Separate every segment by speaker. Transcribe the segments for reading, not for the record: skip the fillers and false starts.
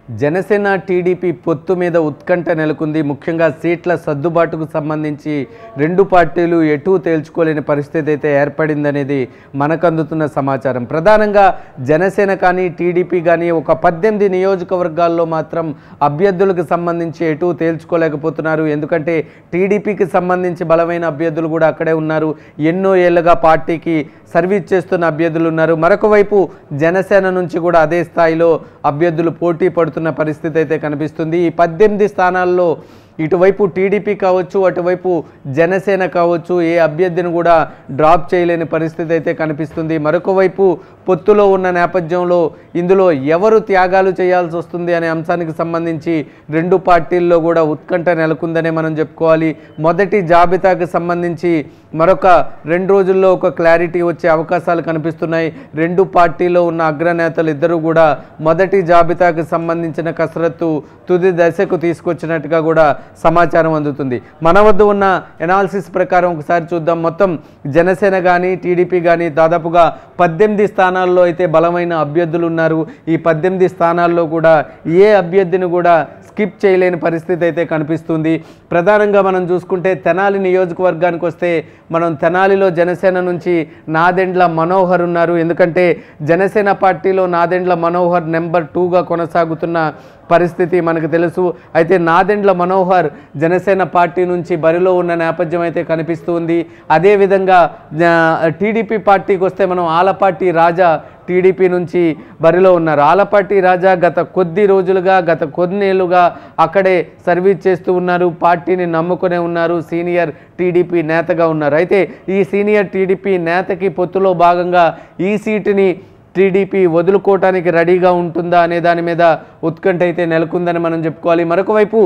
Speaker 1: Janasena TDP పొత్తు మీద ఉత్కంఠ నెలకొంది. ముఖ్యంగా సీట్ల సర్దుబాటుకు సంబంధించి రెండు పార్టీలు ఎటూ తేల్చుకోలేని పరిస్థితి అయితే ఏర్పడిందనేది మనకు అందుతున్న సమాచారం. ప్రధానంగా జనసేన కానీ టీడీపీ కానీ ఒక 18 నియోజకవర్గాల్లో మాత్రం అభ్యర్థులకు సంబంధించి ఎటూ తేల్చుకోలేకపోతున్నారు. ఎందుకంటే టీడీపీకి సంబంధించి బలమైన అభ్యర్థులు కూడా అక్కడే ఉన్నారు. ఎన్నో ఏళ్లుగా పార్టీకి సర్వీస్ చేస్తున్న అభ్యర్థులు ఉన్నారు. మరొక వైపు జనసేన నుంచి కూడా అదే స్థాయిలో అభ్యర్థులు పోటీ పడుతున్న పరిస్థితి అయితే కనిపిస్తుంది. ఈ 18 స్థానాల్లో ఇటువైపు టీడీపీ కావచ్చు, అటువైపు జనసేన కావచ్చు, ఏ అభ్యర్థిని కూడా డ్రాప్ చేయలేని పరిస్థితి అయితే కనిపిస్తుంది. మరొక వైపు పొత్తులో ఉన్న నేపథ్యంలో ఇందులో ఎవరు త్యాగాలు చేయాల్సి వస్తుంది అనే అంశానికి సంబంధించి రెండు పార్టీల్లో కూడా ఉత్కంఠ నెలకొందనే మనం చెప్పుకోవాలి. మొదటి జాబితాకు సంబంధించి మరొక 2 రోజుల్లో ఒక క్లారిటీ వచ్చే అవకాశాలు కనిపిస్తున్నాయి. రెండు పార్టీలో ఉన్న అగ్రనేతలు ఇద్దరు కూడా మొదటి జాబితాకు సంబంధించిన కసరత్తు తుది దశకు తీసుకొచ్చినట్టుగా కూడా సమాచారం అందుతుంది. మన వద్ద ఉన్న ఎనాలిసిస్ ప్రకారం ఒకసారి చూద్దాం. మొత్తం జనసేన కానీ టీడీపీ కానీ దాదాపుగా 18 స్థానాల్లో అయితే బలమైన అభ్యర్థులు ఉన్నారు. ఈ 18 స్థానాల్లో కూడా ఏ అభ్యర్థిని కూడా స్కిప్ చేయలేని పరిస్థితి అయితే కనిపిస్తుంది. ప్రధానంగా మనం చూసుకుంటే తెనాలి నియోజకవర్గానికి వస్తే మనం తెనాలిలో జనసేన నుంచి నాదెండ్ల మనోహర్ ఉన్నారు. ఎందుకంటే జనసేన పార్టీలో నాదెండ్ల మనోహర్ నెంబర్ 2గా కొనసాగుతున్న పరిస్థితి మనకు తెలుసు. అయితే నాదెండ్ల మనోహర్ జనసేన పార్టీ నుంచి బరిలో ఉన్న నేపథ్యం అయితే కనిపిస్తుంది. అదేవిధంగా టీడీపీ పార్టీకి వస్తే మనం ఆలపాటి రాజా టీడీపీ నుంచి బరిలో ఉన్నారు. ఆలపాటి రాజా గత కొద్ది రోజులుగా గత కొన్నేళ్లుగా అక్కడే సర్వీస్ చేస్తూ ఉన్నారు. పార్టీని నమ్ముకునే ఉన్నారు. సీనియర్ టీడీపీ నేతగా ఉన్నారు. అయితే ఈ సీనియర్ టీడీపీ నేతకి పొత్తులో భాగంగా ఈ సీటుని టీడీపీ వదులుకోవటానికి రెడీగా ఉంటుందా అనే దాని మీద ఉత్కంఠ అయితే నెలకొందని మనం చెప్పుకోవాలి. మరొక వైపు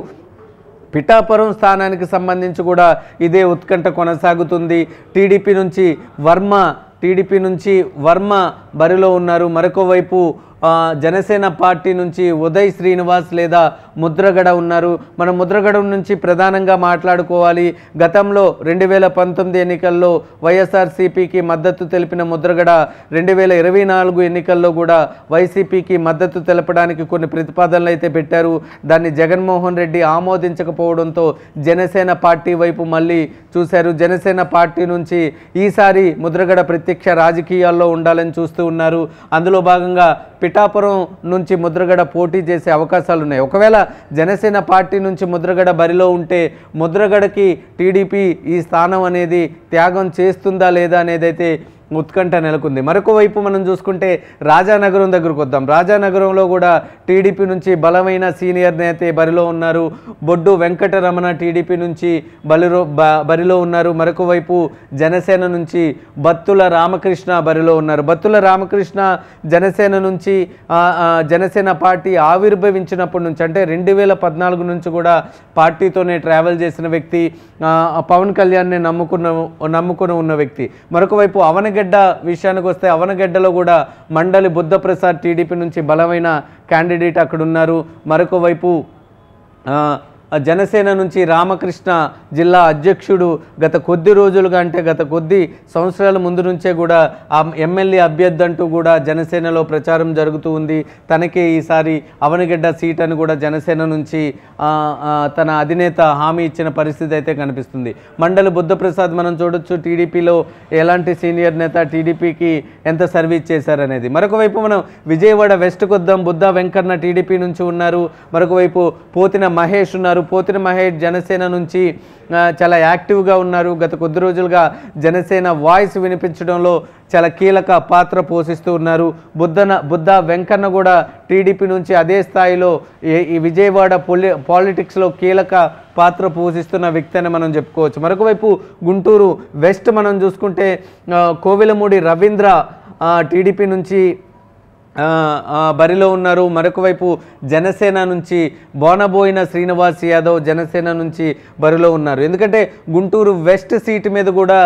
Speaker 1: పిఠాపురం స్థానానికి సంబంధించి కూడా ఇదే ఉత్కంఠ కొనసాగుతుంది. టీడీపీ నుంచి వర్మ బరిలో ఉన్నారు. మరొక వైపు జనసేన పార్టీ నుంచి ఉదయ్ శ్రీనివాస్ లేదా ముద్రగడ ఉన్నారు. మనం ముద్రగడ నుంచి ప్రధానంగా మాట్లాడుకోవాలి. గతంలో 2019 ఎన్నికల్లో వైఎస్ఆర్సీపీకి మద్దతు తెలిపిన ముద్రగడ 2024 ఎన్నికల్లో కూడా వైసీపీకి మద్దతు తెలపడానికి కొన్ని ప్రతిపాదనలు అయితే పెట్టారు. దాన్ని జగన్మోహన్ రెడ్డి ఆమోదించకపోవడంతో జనసేన పార్టీ వైపు మళ్ళీ చూశారు. జనసేన పార్టీ నుంచి ఈసారి ముద్రగడ ప్రత్యక్ష రాజకీయాల్లో ఉండాలని చూస్తూ ఉన్నారు. అందులో భాగంగా పిఠాపురం నుంచి ముద్రగడ పోటీ చేసే అవకాశాలు ఉన్నాయి. ఒకవేళ జనసేన పార్టీ నుంచి ముద్రగడ బరిలో ఉంటే ముద్రగడకి టీడీపీ ఈ స్థానం అనేది త్యాగం చేస్తుందా లేదా అనేది అయితే ఉత్కంఠ నెలకొంది. మరొక వైపు మనం చూసుకుంటే రాజానగరం దగ్గరకు వద్దాం. రాజానగరంలో కూడా టీడీపీ నుంచి బలమైన సీనియర్ నేతే బరిలో ఉన్నారు. బొడ్డు వెంకటరమణ టీడీపీ నుంచి బరిలో ఉన్నారు. మరొక వైపు జనసేన నుంచి బత్తుల రామకృష్ణ బరిలో ఉన్నారు. బత్తుల రామకృష్ణ జనసేన నుంచి జనసేన పార్టీ ఆవిర్భవించినప్పటి నుంచి అంటే 2014 నుంచి కూడా పార్టీతోనే ట్రావెల్ చేసిన వ్యక్తి. పవన్ కళ్యాణ్ని నమ్ముకుని ఉన్న వ్యక్తి. మరొక వైపు అవనగడ్డ విషయానికి వస్తే అవనగడ్డలో కూడా మండలి బుద్ధప్రసాద్ టీడీపీ నుంచి బలమైన క్యాండిడేట్ అక్కడ ఉన్నారు. మరొక వైపు జనసేన నుంచి రామకృష్ణ జిల్లా అధ్యక్షుడు గత కొద్ది రోజులుగా అంటే గత కొద్ది సంవత్సరాల ముందు నుంచే కూడా ఆ ఎమ్మెల్యే అభ్యర్థి అంటూ కూడా జనసేనలో ప్రచారం జరుగుతూ ఉంది. తనకే ఈసారి అవనగడ్డ సీట్ అని కూడా జనసేన నుంచి తన అధినేత హామీ ఇచ్చిన పరిస్థితి అయితే కనిపిస్తుంది. మండలి బుద్ధప్రసాద్ మనం చూడొచ్చు టీడీపీలో ఎలాంటి సీనియర్ నేత, టీడీపీకి ఎంత సర్వీస్ చేశారనేది. మరొక వైపు మనం విజయవాడ వెస్ట్కు వద్దాం. బుద్ధా వెంకన్న టీడీపీ నుంచి ఉన్నారు. మరొక వైపు పోతిన మహేష్ ఉన్నారు. పోతిన మహేష్ జనసేన నుంచి చాలా యాక్టివ్గా ఉన్నారు. గత కొద్ది రోజులుగా జనసేన వాయిస్ వినిపించడంలో చాలా కీలక పాత్ర పోషిస్తూ ఉన్నారు. బుద్ధా వెంకన్న కూడా టీడీపీ నుంచి అదే స్థాయిలో ఈ విజయవాడ పాలిటిక్స్లో కీలక పాత్ర పోషిస్తున్న వ్యక్తి అని మనం చెప్పుకోవచ్చు. మరొక వైపు గుంటూరు వెస్ట్ మనం చూసుకుంటే కోవెలమూడి రవీంద్ర టీడీపీ నుంచి బరిలో ఉన్నారు. మరొక వైపు జనసేన నుంచి బోనబోయిన శ్రీనివాస్ యాదవ్ జనసేన నుంచి బరిలో ఉన్నారు. ఎందుకంటే గుంటూరు వెస్ట్ సీటు మీద కూడా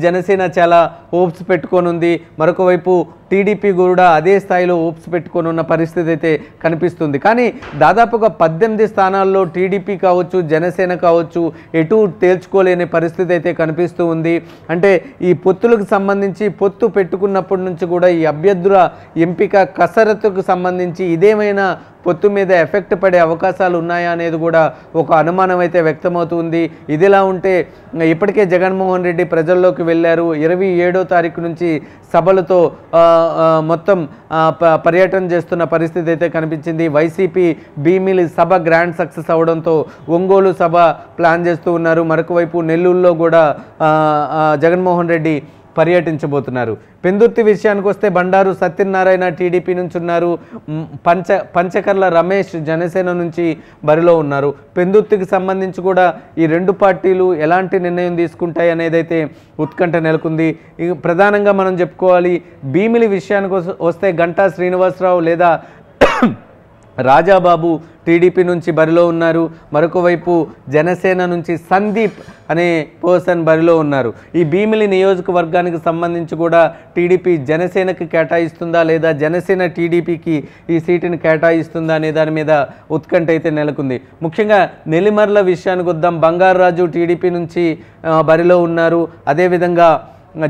Speaker 1: జనసేన చాలా హోప్స్ పెట్టుకొని ఉంది. మరొక వైపు టీడీపీ కూడా అదే స్థాయిలో హోప్స్ పెట్టుకొని ఉన్న పరిస్థితి అయితే కనిపిస్తుంది. కానీ దాదాపుగా 18 స్థానాల్లో టీడీపీ కావచ్చు, జనసేన కావచ్చు ఎటు తేల్చుకోలేని పరిస్థితి అయితే కనిపిస్తూ ఉంది. అంటే ఈ పొత్తులకు సంబంధించి పొత్తు పెట్టుకున్నప్పటి నుంచి కూడా ఈ అభ్యర్థుల ఎంపిక కసరత్తుకు సంబంధించి ఇదేమైనా పొత్తు మీద ఎఫెక్ట్ పడే అవకాశాలు ఉన్నాయా అనేది కూడా ఒక అనుమానం అయితే వ్యక్తమవుతుంది. ఇదిలా ఉంటే ఇప్పటికే జగన్మోహన్ రెడ్డి ప్రజల్లోకి వెళ్ళారు. 27వ తారీఖు నుంచి సభలతో మొత్తం పర్యటన చేస్తున్న పరిస్థితి అయితే కనిపించింది. వైసీపీ భీమిలి సభ గ్రాండ్ సక్సెస్ అవడంతో ఒంగోలు సభ ప్లాన్ చేస్తూ ఉన్నారు. మరొక వైపు నెల్లూరులో కూడా జగన్మోహన్ రెడ్డి పర్యటించబోతున్నారు. పెందుర్తి విషయానికి వస్తే బండారు సత్యనారాయణ టీడీపీ నుంచి ఉన్నారు. పంచకర్ల రమేష్ జనసేన నుంచి బరిలో ఉన్నారు. పెందుర్తికి సంబంధించి కూడా ఈ రెండు పార్టీలు ఎలాంటి నిర్ణయం తీసుకుంటాయి అనేదైతే ఉత్కంఠ నెలకొంది. ప్రధానంగా మనం చెప్పుకోవాలి, భీమిలి విషయానికి వస్తే గంటా శ్రీనివాసరావు లేదా రాజాబాబు టీడీపీ నుంచి బరిలో ఉన్నారు. మరొక వైపు జనసేన నుంచి సందీప్ అనే పర్సన్ బరిలో ఉన్నారు. ఈ భీమిలి నియోజకవర్గానికి సంబంధించి కూడా టీడీపీ జనసేనకి కేటాయిస్తుందా లేదా జనసేన టీడీపీకి ఈ సీటుని కేటాయిస్తుందా అనే దాని మీద ఉత్కంఠ అయితే నెలకొంది. ముఖ్యంగా నెల్లిమర్ల విషయానికి వద్దాం. బంగారాజు టీడీపీ నుంచి బరిలో ఉన్నారు. అదేవిధంగా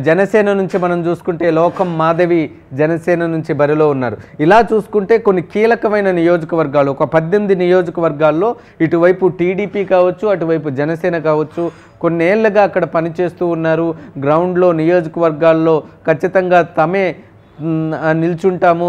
Speaker 1: జనసేన నుంచి మనం చూసుకుంటే లోకం మాధవి జనసేన నుంచి బరిలో ఉన్నారు. ఇలా చూసుకుంటే కొన్ని కీలకమైన నియోజకవర్గాలు, ఒక 18 నియోజకవర్గాల్లో ఇటువైపు టీడీపీ కావచ్చు, అటువైపు జనసేన కావచ్చు, కొన్నేళ్లుగా అక్కడ పనిచేస్తూ ఉన్నారు. గ్రౌండ్లో నియోజకవర్గాల్లో ఖచ్చితంగా తమే నిల్చుంటాము,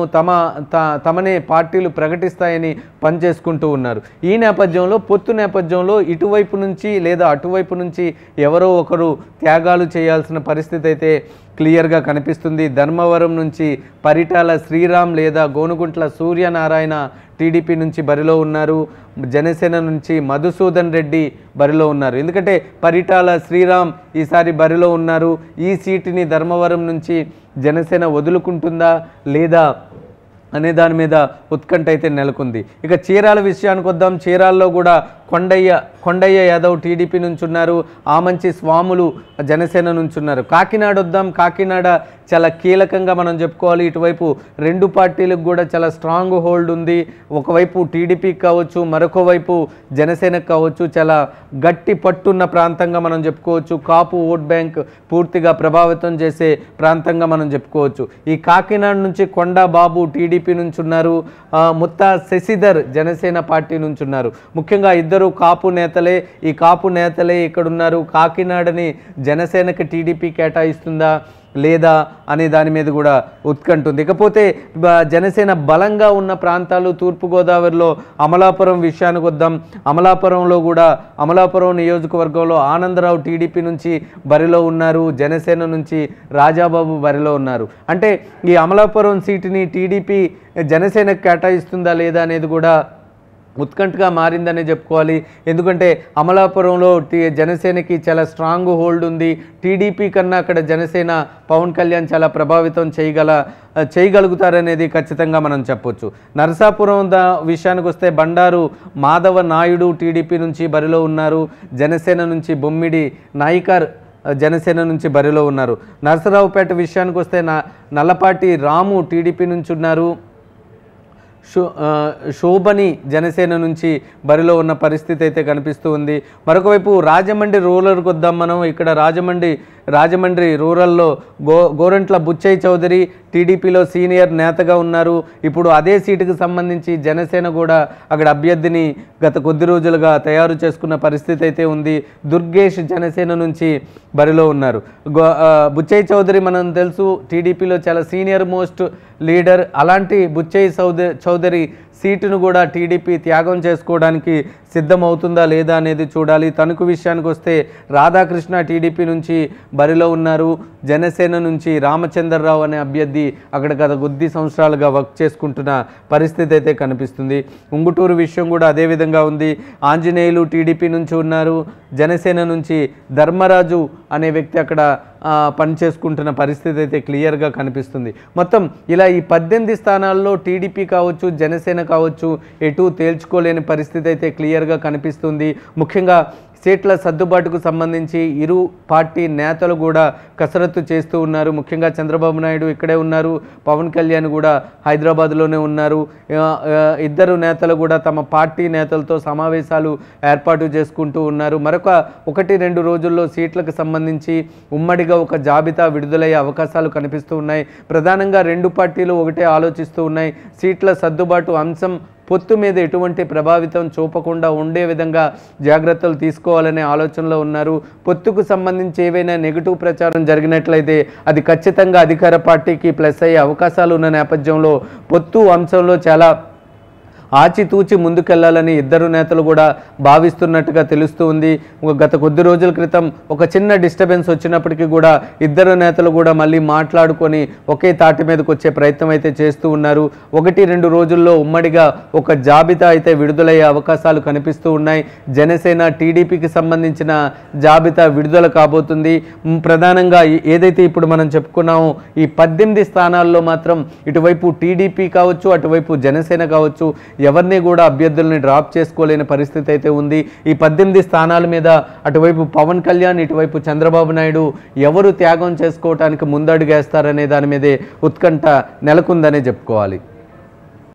Speaker 1: తమనే పార్టీలు ప్రకటిస్తాయని పనిచేసుకుంటూ ఉన్నారు. ఈ నేపథ్యంలో పొత్తు నేపథ్యంలో ఇటువైపు నుంచి లేదా అటువైపు నుంచి ఎవరో ఒకరు త్యాగాలు చేయాల్సిన పరిస్థితి అయితే క్లియర్గా కనిపిస్తుంది. ధర్మవరం నుంచి పరిటాల శ్రీరామ్ లేదా గోనుగుంట్ల సూర్యనారాయణ టీడీపీ నుంచి బరిలో ఉన్నారు. జనసేన నుంచి మధుసూదన్ రెడ్డి బరిలో ఉన్నారు. ఎందుకంటే పరిటాల శ్రీరామ్ ఈసారి బరిలో ఉన్నారు. ఈ సీటుని ధర్మవరం నుంచి జనసేన వదులుకుంటుందా లేదా అనే దాని మీద ఉత్కంఠ అయితే నెలకొంది. ఇక చీరాల విషయానికి వద్దాం. చీరాల్లో కూడా కొండయ్య యాదవ్ టీడీపీ నుంచి ఉన్నారు. ఆమంచి స్వాములు జనసేన నుంచి ఉన్నారు. కాకినాడ వద్దాం. కాకినాడ చాలా కీలకంగా మనం చెప్పుకోవాలి. ఇటువైపు రెండు పార్టీలకు కూడా చాలా స్ట్రాంగ్ హోల్డ్ ఉంది. ఒకవైపు టీడీపీకి కావచ్చు, మరొక వైపు జనసేనకు కావచ్చు. చాలా గట్టి పట్టున్న ప్రాంతంగా మనం చెప్పుకోవచ్చు. కాపు ఓట్ బ్యాంక్ పూర్తిగా ప్రభావితం చేసే ప్రాంతంగా మనం చెప్పుకోవచ్చు. ఈ కాకినాడ నుంచి కొండా బాబు టీడీపీ నుంచి ఉన్నారు. ముత్తా శశిధర్ జనసేన పార్టీ నుంచి ఉన్నారు. ముఖ్యంగా ఇద్దరు కాపు నేతలే. ఈ కాపు నేతలే ఇక్కడ ఉన్నారు. కాకినాడని జనసేనకి టీడీపీ కేటాయిస్తుందా లేదా అనే దాని మీద కూడా ఉత్కంఠ ఉంది. ఇకపోతే జనసేన బలంగా ఉన్న ప్రాంతాలు తూర్పుగోదావరిలో అమలాపురం విషయానికి వద్దాం. అమలాపురంలో కూడా అమలాపురం నియోజకవర్గంలో ఆనందరావు టీడీపీ నుంచి బరిలో ఉన్నారు. జనసేన నుంచి రాజాబాబు బరిలో ఉన్నారు. అంటే ఈ అమలాపురం సీటుని టీడీపీ జనసేనకు కేటాయిస్తుందా లేదా అనేది కూడా ఉత్కంఠగా మారిందనే చెప్పుకోవాలి. ఎందుకంటే అమలాపురంలో జనసేనకి చాలా స్ట్రాంగ్ హోల్డ్ ఉంది. టీడీపీ కన్నా అక్కడ జనసేన పవన్ కళ్యాణ్ చాలా ప్రభావితం చేయగలుగుతారనేది ఖచ్చితంగా మనం చెప్పొచ్చు. నరసాపురం విషయానికి వస్తే బండారు మాధవ నాయుడు టీడీపీ నుంచి బరిలో ఉన్నారు. జనసేన నుంచి బొమ్మిడి నాయికర్ జనసేన నుంచి బరిలో ఉన్నారు. నరసరావుపేట విషయానికి వస్తే నల్లపాటి రాము టీడీపీ నుంచి ఉన్నారు. శోభని జనసేన నుంచి బరిలో ఉన్న పరిస్థితి అయితే కనిపిస్తూ ఉంది. మరొక వైపు రాజమండ్రి రూరల్కి వద్దాం మనం. ఇక్కడ రాజమండ్రి రూరల్లో గోరంట్ల బుచ్చయ్య చౌదరి టీడీపీలో సీనియర్ నేతగా ఉన్నారు. ఇప్పుడు అదే సీటుకు సంబంధించి జనసేన కూడా అక్కడ అభ్యర్థిని గత కొద్ది రోజులుగా తయారు చేసుకున్న పరిస్థితి అయితే ఉంది. దుర్గేష్ జనసేన నుంచి బరిలో ఉన్నారు. బుచ్చయ్య చౌదరి మనం తెలుసు టీడీపీలో చాలా సీనియర్ మోస్ట్ లీడర్. అలాంటి బుచ్చయ్య చౌదరి సీటును కూడా టీడీపీ త్యాగం చేసుకోవడానికి సిద్ధమవుతుందా లేదా అనేది చూడాలి. తణుకు విషయానికి వస్తే రాధాకృష్ణ టీడీపీ నుంచి బరిలో ఉన్నారు. జనసేన నుంచి రామచంద్రరావు అనే అభ్యర్థి అక్కడ గత కొద్ది సంవత్సరాలుగా వర్క్ చేసుకుంటున్న పరిస్థితి అయితే కనిపిస్తుంది. ఉంగుటూరు విషయం కూడా అదేవిధంగా ఉంది. ఆంజనేయులు టీడీపీ నుంచి ఉన్నారు. జనసేన నుంచి ధర్మరాజు అనే వ్యక్తి అక్కడ పనిచేసుకుంటున్న పరిస్థితి అయితే క్లియర్గా కనిపిస్తుంది. మొత్తం ఇలా ఈ 18 స్థానాల్లో టీడీపీ కావచ్చు, జనసేన కావచ్చు, ఎటు తేల్చుకోలేని పరిస్థితి అయితే క్లియర్గా కనిపిస్తుంది. ముఖ్యంగా సీట్ల సర్దుబాటుకు సంబంధించి ఇరు పార్టీ నేతలు కూడా కసరత్తు చేస్తూ ఉన్నారు. ముఖ్యంగా చంద్రబాబు నాయుడు ఇక్కడే ఉన్నారు, పవన్ కళ్యాణ్ కూడా హైదరాబాద్లోనే ఉన్నారు. ఇద్దరు నేతలు కూడా తమ పార్టీ నేతలతో సమావేశాలు ఏర్పాటు చేసుకుంటూ ఉన్నారు. మరొక 1-2 రోజుల్లో సీట్లకు సంబంధించి ఉమ్మడిగా ఒక జాబితా విడుదలయ్యే అవకాశాలు కనిపిస్తూ ఉన్నాయి. ప్రధానంగా రెండు పార్టీలు ఒకటే ఆలోచిస్తూ ఉన్నాయి. సీట్ల సర్దుబాటు అంశం పొత్తు మీద ఎటువంటి ప్రభావితం చూపకుండా ఉండే విధంగా జాగ్రత్తలు తీసుకోవాలనే ఆలోచనలో ఉన్నారు. పొత్తుకు సంబంధించి ఏవైనా నెగిటివ్ ప్రచారం జరిగినట్లయితే అది ఖచ్చితంగా అధికార పార్టీకి ప్లస్ అయ్యే అవకాశాలు ఉన్న నేపథ్యంలో పొత్తు అంశంలో చాలా ఆచితూచి ముందుకెళ్లాలని ఇద్దరు నేతలు కూడా భావిస్తున్నట్టుగా తెలుస్తూ ఉంది. గత కొద్ది రోజుల క్రితం ఒక చిన్న డిస్టర్బెన్స్ వచ్చినప్పటికీ కూడా ఇద్దరు నేతలు కూడా మళ్ళీ మాట్లాడుకొని ఒకే తాటి మీదకి వచ్చే ప్రయత్నం అయితే చేస్తూ ఉన్నారు. 1-2 రోజుల్లో ఉమ్మడిగా ఒక జాబితా అయితే విడుదలయ్యే అవకాశాలు కనిపిస్తూ ఉన్నాయి. జనసేన టీడీపీకి సంబంధించిన జాబితా విడుదల కాబోతుంది. ప్రధానంగా ఏదైతే ఇప్పుడు మనం చెప్పుకున్నామో ఈ 18 స్థానాల్లో మాత్రం ఇటువైపు టీడీపీ కావచ్చు, అటువైపు జనసేన కావచ్చు, ఎవరిని కూడా అభ్యర్థుల్ని డ్రాప్ చేసుకోలేని పరిస్థితి అయితే ఉంది. ఈ 18 స్థానాల మీద అటువైపు పవన్ కళ్యాణ్, ఇటువైపు చంద్రబాబు నాయుడు ఎవరు త్యాగం చేసుకోవటానికి ముందడుగేస్తారనే దాని మీదే ఉత్కంఠ నెలకొందనే చెప్పుకోవాలి.